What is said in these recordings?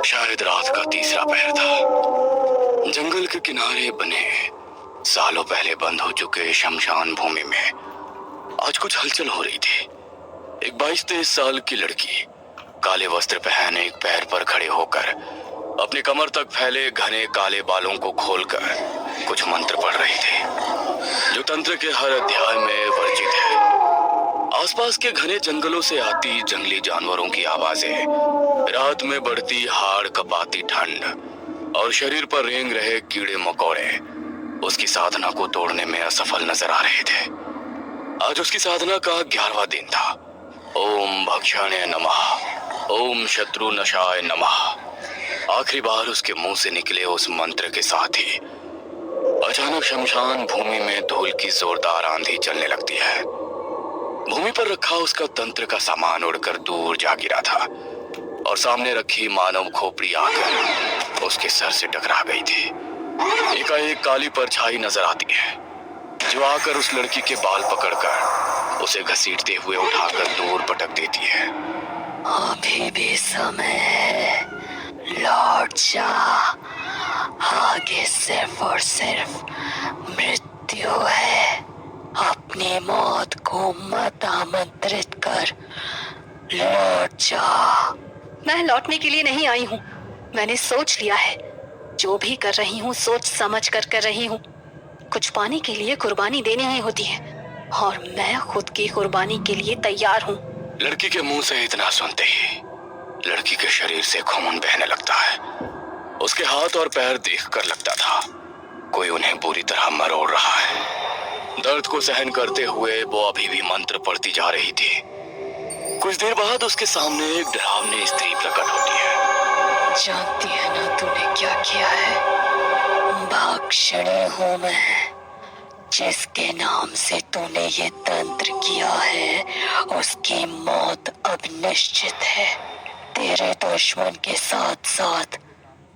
शायद रात का तीसरा पहर था। जंगल के किनारे बने सालों पहले बंद हो चुके शमशान भूमि में आज कुछ हलचल हो रही थी। एक 22-23 साल की लड़की काले वस्त्र पहने एक पैर पर खड़े होकर अपनी कमर तक फैले घने काले बालों को खोलकर कुछ मंत्र पढ़ रही थी, जो तंत्र के हर अध्याय में वर्जित है। आसपास के घने जंगलों से आती जंगली जानवरों की आवाजें, रात में बढ़ती हाड़ कपाती ठंड और शरीर पर रेंग रहे कीड़े मकोड़े उसकी साधना को तोड़ने में असफल नजर आ रहे थे। आज उसकी साधना का 11वां दिन था। ओम भक्षाणे नमः, ओम शत्रु नशाय नमः। आखिरी बार उसके मुंह से निकले उस मंत्र के साथ ही अचानक शमशान भूमि में धूल की जोरदार आंधी चलने लगती है। भूमि पर रखा उसका तंत्र का सामान उड़कर दूर जा गिरा था और सामने रखी मानव खोपड़ी आकर उसके सर से टकरा गई थी। एकाएक काली परछाई नजर आती है, जो आकर उस लड़की के बाल पकड़कर उसे घसीटते हुए उठाकर दूर पटक देती है। अभी भी समय है, लौट जा। आगे सिर्फ और सिर्फ मृत्यु है। अपनी मौत को मत आमंत्रित कर, लौट जा। मैं लौटने के लिए नहीं आई हूँ। मैंने सोच लिया है। जो भी कर रही हूँ सोच समझ कर रही हूँ। कुछ पाने के लिए कुर्बानी देनी ही होती है और मैं खुद की कुर्बानी के लिए तैयार हूँ। लड़की के मुंह से इतना सुनते ही लड़की के शरीर से खून बहने लगता है। उसके हाथ और पैर देखकर लगता था कोई उन्हें बुरी तरह मरोड़ रहा है। दर्द को सहन करते हुए वो अभी भी मंत्र पढ़ती जा रही थी। कुछ देर बाद उसके सामने एक डरावनी स्त्री प्रकट होती है। जानती है ना तूने क्या किया है? भाक्षणी हूँ मैं। जिसके नाम से तूने ये तंत्र किया है उसकी मौत अब निश्चित है। तेरे दुश्मन के साथ साथ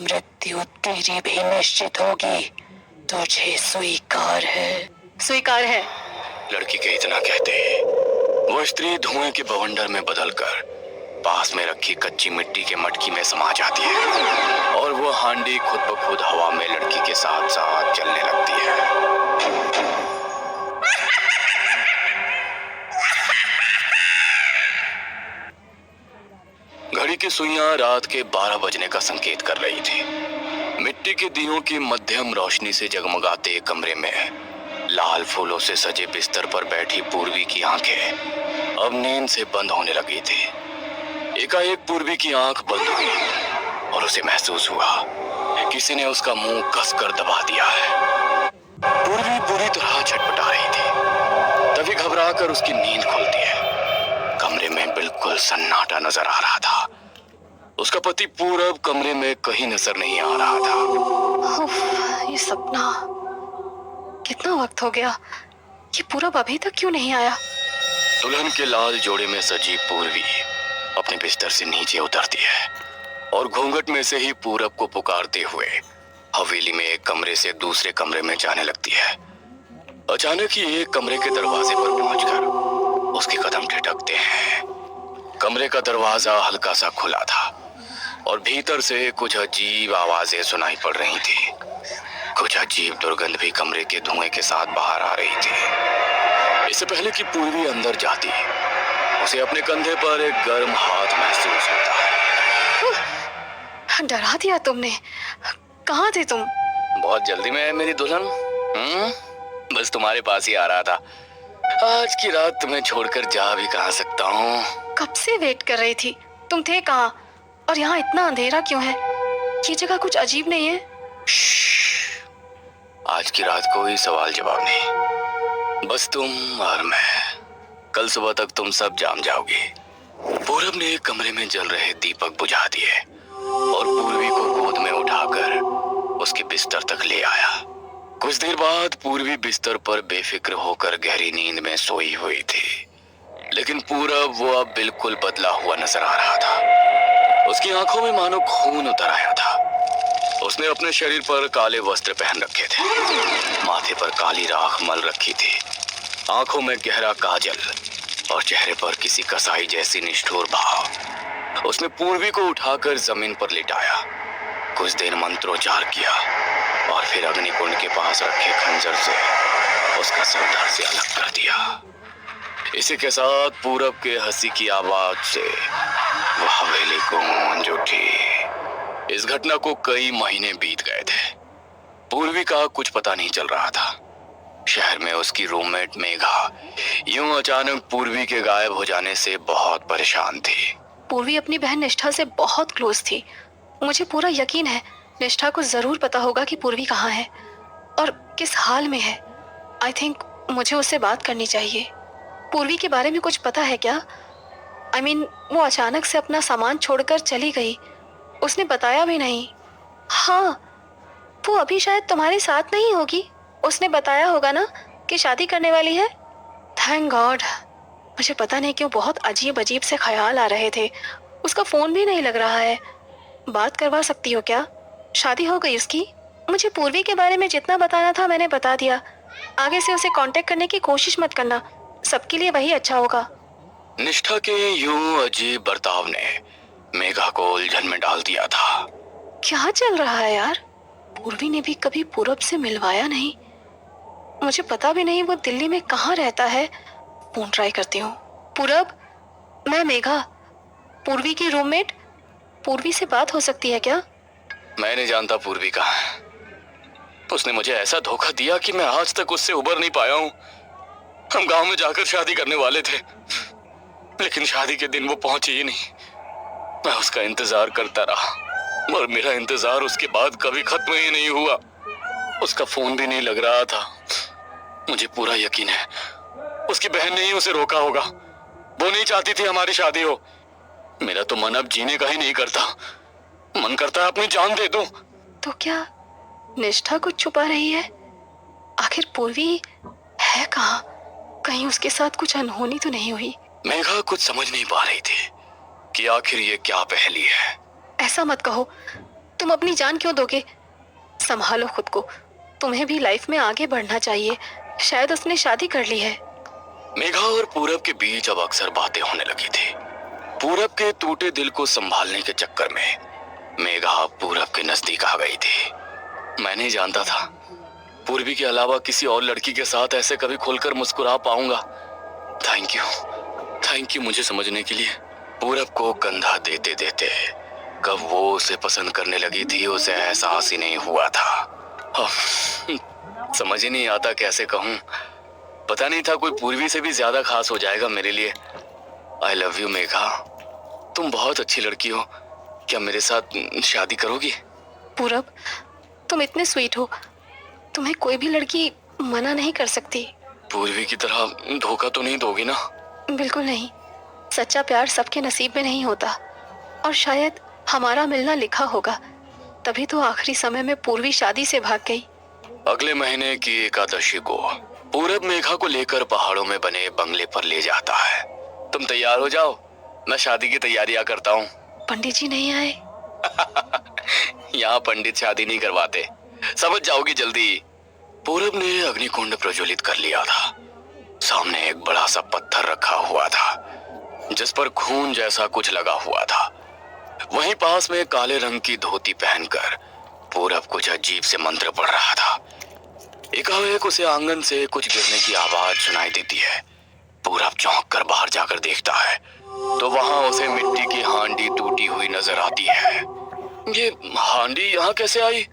मृत्यु तेरी भी निश्चित होगी। तुझे स्वीकार है? स्वीकार है। लड़की के इतना कहते ही वो स्त्री धुएं के बवंडर में बदलकर पास में रखी कच्ची मिट्टी के मटकी में समा जाती है और वो हांडी खुद ब खुद हवा में लड़की के साथ साथ चलने लगती है। घड़ी की सुइयां रात के 12 बजने का संकेत कर रही थी। मिट्टी के दियों की मध्यम रोशनी से जगमगाते कमरे में लाल फूलों से सजे बिस्तर पर बैठी पूर्वी की आंखें अब नींद से बंद होने लगी थी। एकाएक पूर्वी की आंख बंद हुई और उसे महसूस हुआ किसी ने उसका मुंह कसकर दबा दिया है। पूर्वी बुरी तरह छटपटा रही थी। तभी घबराकर उसकी नींद खुलती है। कमरे में बिल्कुल सन्नाटा नजर आ रहा था। उसका पति पूरब कमरे में कहीं नजर नहीं आ रहा था। उफ, ये सपना। कितना वक्त हो गया। ये पूरब अभी तक क्यों नहीं आया? दुल्हन के लाल जोड़े में सजी पूर्वी अपने बिस्तर से नीचे उतरती है और घूंघट में से ही पूरब को पुकारते हुए हवेली में एक कमरे से दूसरे कमरे में जाने लगती है। अचानक ही एक कमरे के दरवाजे पर पहुंचकर उसके कदम ठिठकते हैं। कमरे का दरवाजा हल्का सा खुला था और भीतर से कुछ अजीब आवाजें सुनाई पड़ रही थी। कुछ अजीब दुर्गंध भी कमरे के धुएं के साथ बाहर आ रही थी। इससे पहले कि पूर्वी अंदर जाती उसे अपने कंधे पर एक गर्म हाथ महसूस होता है। डरा दिया तुमने। कहाँ थे तुम? बहुत जल्दी में है मेरी दुल्हन। बस तुम्हारे पास ही आ रहा था। आज की रात तुम्हें छोड़कर जा भी कहाँ सकता हूँ। कब से वेट कर रही थी। तुम थे कहाँ? और यहाँ इतना अंधेरा क्यों है? ये जगह कुछ अजीब नहीं है? आज की रात कोई सवाल जवाब नहीं, बस तुम और मैं। कल सुबह तक तुम सब जान जाओगे। पूरब ने कमरे में जल रहे दीपक बुझा दिए और पूर्वी को गोद में उठाकर उसके बिस्तर तक ले आया। कुछ देर बाद पूर्वी बिस्तर पर बेफिक्र होकर गहरी नींद में सोई हुई थी, लेकिन पूरब वो अब बिल्कुल बदला हुआ नजर आ रहा था। उसकी आंखों में मानो खून उतर आया था। उसने अपने शरीर पर काले वस्त्र पहन रखे थे, माथे पर काली राख मल रखी थी, आंखों में गहरा काजल और चेहरे पर किसी कसाई जैसी निष्ठुर भाव। उसने पूर्वी को उठाकर जमीन पर लिटाया, कुछ देर मंत्रोच्चार किया और फिर अग्निकुंड के पास रखे खंजर से उसका सर धड़ से अलग कर दिया। इसी के साथ पूरब के हंसी की आवाज से वह हवेली गूंज उठी। इस घटना को कई महीने बीत गए थे। पूर्वी का कुछ पता नहीं चल रहा था। शहर में उसकी रूममेट मेघा यूं अचानक पूर्वी के गायब हो जाने से बहुत परेशान थी। पूर्वी अपनी बहन निष्ठा से बहुत क्लोज थी। मुझे पूरा यकीन है निष्ठा को जरूर पता होगा कि पूर्वी कहाँ है और किस हाल में है। आई थिंक मुझे उससे बात करनी चाहिए। पूर्वी के बारे में कुछ पता है क्या? आई मीन वो अचानक से अपना सामान छोड़कर चली गई, उसने बताया भी नहीं। हाँ, वो अभी शायद तुम्हारे साथ नहीं होगी। उसने बताया होगा ना कि शादी करने वाली है। Thank God. मुझे पता नहीं क्यों बहुत अजीब अजीब से ख्याल आ रहे थे। उसका फ़ोन भी नहीं लग रहा है। बात करवा सकती हो क्या? शादी हो गई उसकी? मुझे पूर्वी के बारे में जितना बताना था मैंने बता दिया। आगे से उसे कांटेक्ट करने की कोशिश मत करना, सबके लिए वही अच्छा होगा। निष्ठा के यूं अजीब बर्ताव ने मेघा को उलझन में डाल दिया था। क्या चल रहा है यार? पूर्वी ने भी कभी पूरब से मिलवाया नहीं। मुझे पता भी नहीं वो दिल्ली में कहाँ रहता है। फोन ट्राई करती हूँ। पूरब, मैं मेघा, पूर्वी की रूममेट। पूर्वी से बात हो सकती है क्या? मैं नहीं जानता पूर्वी कहाँ है। उसने मुझे ऐसा धोखा दिया कि मैं आज तक उससे उबर नहीं पाया हूँ। हम गांव में जाकर शादी करने वाले थे, लेकिन शादी के दिन वो पहुंची ही नहीं। मैं उसका इंतजार करता रहा और मेरा इंतजार उसके बाद कभी खत्म ही नहीं हुआ। उसका फोन भी नहीं लग रहा था। मुझे पूरा यकीन है उसकी बहन ने ही उसे रोका होगा। वो नहीं चाहती थी हमारी शादी हो। मेरा तो मन अब जीने का ही नहीं करता। मन करता है अपनी जान दे दूं। तो क्या निष्ठा कुछ छुपा रही है? आखिर पूर्वी है कहाँ? कहीं उसके साथ कुछ अनहोनी तो नहीं हुई? मेघा कुछ समझ नहीं पा रही थी कि आखिर ये क्या पहेली है। ऐसा मत कहो। तुम अपनी जान क्यों दोगे? संभालो खुद को। तुम्हें भी लाइफ में आगे बढ़ना चाहिए। शायद उसने शादी कर ली है। मेघा और पूरब के बीच अब अक्सर बातें होने लगी थी। पूरब के टूटे दिल को संभालने के चक्कर में मेघा पूरब के नजदीक आ गई थी। मैं नहीं जानता था पूर्वी के अलावा किसी और लड़की के साथ ऐसे कभी खुलकर मुस्कुरा पाऊंगा। थैंक यू मुझे समझने के लिए। पूरब को कंधा देते देते कब वो उसे पसंद करने लगी थी उसे एहसास ही नहीं हुआ था। समझ ही नहीं आता कैसे कहूँ। पता नहीं था कोई पूर्वी से भी ज्यादा खास हो जाएगा मेरे लिए। आई लव यू मेघा, तुम बहुत अच्छी लड़की हो। क्या मेरे साथ शादी करोगी? पूरब, तुम इतने स्वीट हो, तुम्हें कोई भी लड़की मना नहीं कर सकती। पूर्वी की तरह धोखा तो नहीं दोगी ना? बिल्कुल नहीं। सच्चा प्यार सबके नसीब में नहीं होता और शायद हमारा मिलना लिखा होगा। तभी तो आखिरी समय में पूर्वी शादी से भाग गई। अगले महीने की एकादशी को पूरब मेघा को लेकर पहाड़ों में बने बंगले पर ले जाता है। तुम तैयार हो जाओ, मैं शादी की तैयारियां करता हूँ। पंडित जी नहीं आए? यहाँ पंडित शादी नहीं करवाते, समझ जाओगी जल्दी। पूरब ने अग्निकुंड प्रज्वलित कर लिया था। सामने एक बड़ा सा पत्थर रखा हुआ था जिस पर खून जैसा कुछ लगा हुआ था। वहीं पास में काले रंग की धोती पहनकर पूरब कुछ अजीब से मंत्र पढ़ रहा था। एकाएक उसे आंगन से कुछ गिरने की आवाज सुनाई देती है। पूरब चौंक कर बाहर जाकर देखता है तो वहां उसे मिट्टी की हांडी टूटी हुई नजर आती है। ये हांडी यहाँ कैसे आई?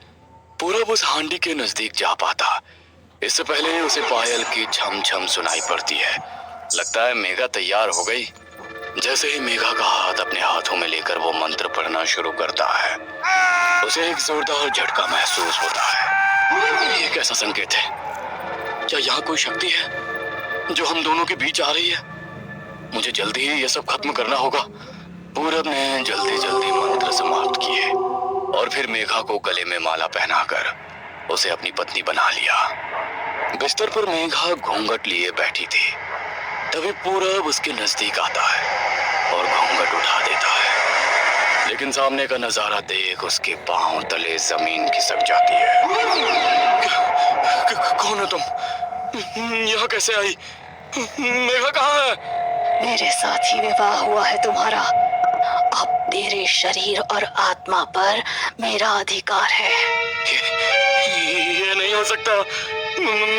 पूरब उस हांडी के नजदीक जा पाता इससे पहले उसे पायल की छम छम सुनाई पड़ती है। लगता है मेघा तैयार हो गई। जैसे ही मेघा का हाथ अपने हाथों में लेकर वो मंत्र पढ़ना शुरू करता है उसे एक जोरदार झटका महसूस होता है। ये कैसा संकेत है? क्या यहाँ कोई शक्ति है जो हम दोनों के बीच आ रही है? मुझे जल्दी ही ये सब खत्म करना होगा। पूरब ने जल्दी जल्दी मंत्र समाप्त किए और फिर मेघा को गले में माला पहनाकर उसे अपनी पत्नी बना लिया। बिस्तर पर मेघा घूंघट लिए बैठी थी। तभी पूरब उसके नजदीक आता है और घूंघट उठा देता है, लेकिन सामने का नजारा देख उसके पांव तले जमीन खिसक जाती है। कौन हो तुम? यहाँ कैसे आई? मेघा कहाँ है? मेरे साथ ही विवाह हुआ है तुम्हारा अब तेरे शरीर और आत्मा पर मेरा अधिकार है। ये नहीं हो सकता।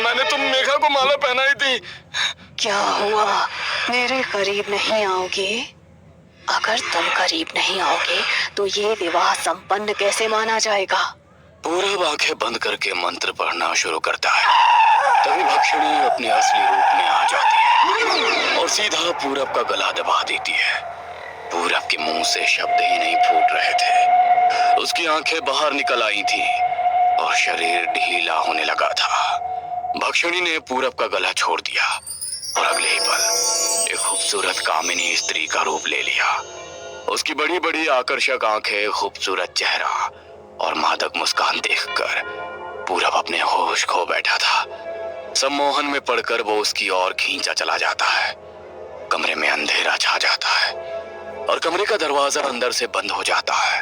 मैंने तो मेघा को माला पहनाई थी। क्या हुआ, मेरे करीब नहीं आओगे? अगर तुम करीब नहीं आओगे तो ये विवाह संपन्न कैसे माना जाएगा? पूरब आंखें बंद करके मंत्र पढ़ना शुरू करता है। तभी भक्षणी अपने असली रूप में आ जाती है और सीधा पूरब का गला दबा देती है। पूरब के मुंह से शब्द ही नहीं फूट रहे थे, उसकी आंखें बाहर निकल आई थी और शरीर ढीला होने लगा था। भक्षणी ने पूरब का गला छोड़ दिया और अगले ही पल एक खूबसूरत कामिनी स्त्री का रूप ले लिया। उसकी बड़ी बड़ी आकर्षक आंखें, खूबसूरत चेहरा और मादक मुस्कान देखकर पूरब अपने होश खो बैठा था। सम्मोहन में पड़कर वो उसकी ओर खींचा चला जाता है। कमरे में अंधेरा छा जाता है और कमरे का दरवाजा अंदर से बंद हो जाता है।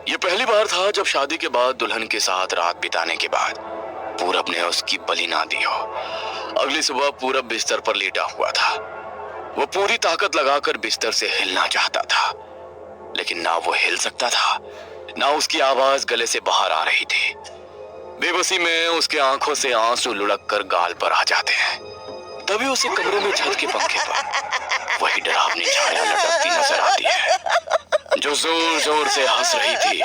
ये पहली बार था जब शादी के बाद दुल्हन के साथ रात बिताने के बाद पूरब ने उसकी बलि ना दी हो। अगली सुबह पूरब बिस्तर पर लेटा हुआ था। वो पूरी ताकत लगाकर बिस्तर से हिलना चाहता था, लेकिन ना वो हिल सकता था, ना उसकी आवाज गले से बाहर आ रही थी। बेबसी में उसके आंखों से आंसू लुढ़क कर गाल पर आ जाते हैं। तभी उसे कमरे में छत के पंखे पर वही डरावनी छाया लटकती नजर आती है, जो जोर जोर से हंस रही थी।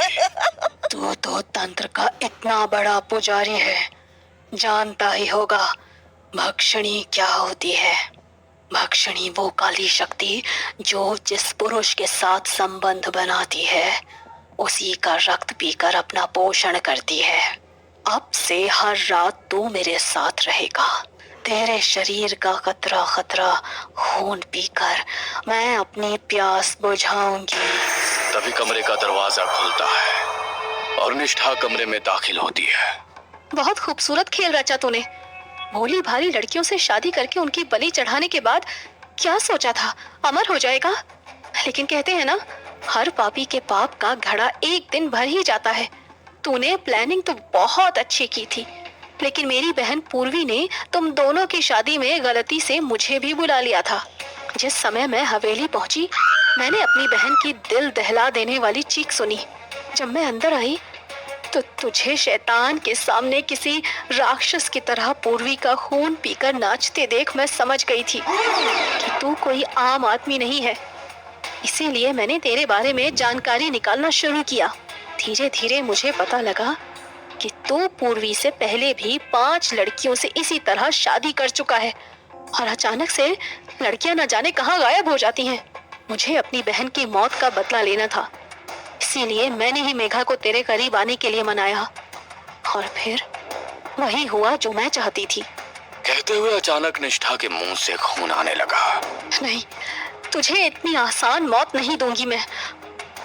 तू तो तंत्र का इतना बड़ा पुजारी है, जानता ही होगा भक्षणी क्या होती है। भक्षणी वो काली शक्ति जो जिस पुरुष के साथ संबंध बनाती है उसी का रक्त पीकर अपना पोषण करती है। अब से हर रात तू मेरे साथ रहेगा। तेरे शरीर का खतरा खतरा खून पीकर मैं अपनी प्यास बुझाऊंगी। तभी कमरे का दरवाजा खुलता है और निष्ठा कमरे में दाखिल होती है। बहुत खूबसूरत खेल रचा तूने। भोली भाली लड़कियों से शादी करके उनकी बलि चढ़ाने के बाद क्या सोचा था, अमर हो जाएगा? लेकिन कहते हैं ना, हर पापी के पाप का घड़ा एक दिन भर ही जाता है। तूने प्लानिंग तो बहुत अच्छी की थी, लेकिन मेरी बहन पूर्वी ने तुम दोनों की शादी में गलती से मुझे भी बुला लिया था। जिस समय मैं हवेली पहुंची, मैंने अपनी बहन की दिल दहला देने वाली चीख सुनी। जब मैं अंदर आई तो तुझे शैतान के सामने किसी राक्षस की तरह पूर्वी का खून पीकर नाचते देख मैं समझ गई थी कि तू कोई आम आदमी नहीं है। इसीलिए मैंने तेरे बारे में जानकारी निकालना शुरू किया। धीरे धीरे मुझे पता लगा कि तू पूर्वी से पहले भी 5 लड़कियों से इसी तरह शादी कर चुका है और अचानक से लड़कियां न जाने कहां गायब हो जाती हैं। मुझे अपनी बहन की मौत का बदला लेना था, इसीलिए मैंने ही मेघा को तेरे करीब आने के लिए मनाया और फिर वही हुआ जो मैं चाहती थी। कहते हुए अचानक निष्ठा के मुंह से खून आने लगा। नहीं, तुझे इतनी आसान मौत नहीं दूंगी मैं।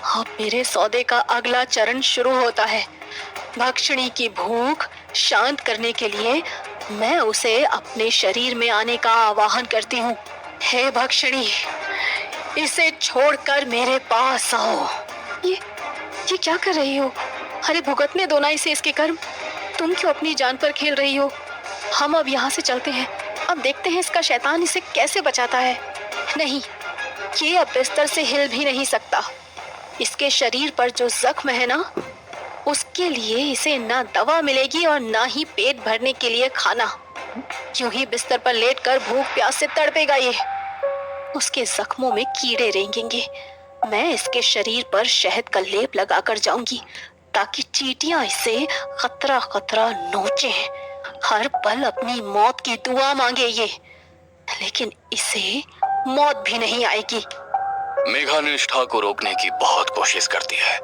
अब मेरे सौदे का अगला चरण शुरू होता है। भक्षणी की भूख शांत करने के लिए मैं उसे अपने शरीर में आने का आह्वान करती हूँ। हे भक्षणी, इसे छोड़कर मेरे पास आओ। ये क्या कर रही हो? अरे भुगतने दो ना इसे इसके कर्म। तुम क्यों अपनी जान पर खेल रही हो? हम अब यहाँ से चलते हैं। अब देखते हैं इसका शैतान इसे कैसे बचाता है। नहीं, ये अब बिस्तर से हिल भी नहीं सकता। इसके शरीर पर जो जख्म है ना, उसके लिए इसे ना दवा मिलेगी और ना ही पेट भरने के लिए खाना। यूं ही बिस्तर पर लेटकर भूख प्यास से तड़पेगा ये। उसके जख्मों में कीड़े रेंगेंगे। मैं इसके शरीर पर शहद का लेप लगाकर जाऊंगी ताकि चींटियां इसे खतरा खतरा नोचे। हर पल अपनी मौत की दुआ मांगे ये, लेकिन इसे मौत भी नहीं आएगी। मेघा निष्ठा को रोकने की बहुत कोशिश करती है,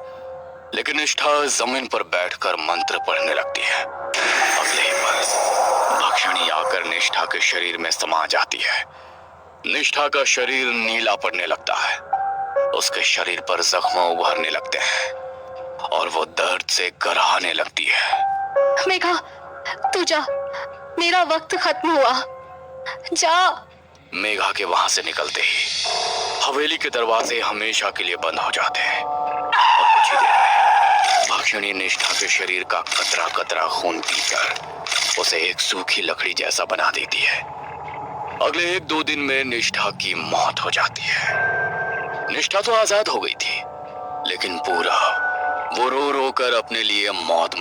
लेकिन निष्ठा जमीन पर बैठकर मंत्र पढ़ने लगती है। अगले ही पल भक्षणी आकर निष्ठा के शरीर में समा जाती है। निष्ठा का शरीर नीला पड़ने लगता है। उसके शरीर पर जख्म उभरने लगते हैं और वो दर्द से कराहने लगती है। मेघा, तू जा, मेरा वक्त खत्म हुआ, जा। मेघा के वहां से निकलते ही हवेली के दरवाजे हमेशा के लिए बंद हो जाते हैं और कुछ ही देर में भक्षणी निष्ठा के शरीर का कतरा कतरा खून पीकर उसे एक सूखी लकड़ी जैसा बना देती है। अगले 1-2 दिन में निष्ठा की मौत हो जाती है। निष्ठा तो आजाद हो गई थी, लेकिन पूरा वो रो रो कर अपने लिए मौत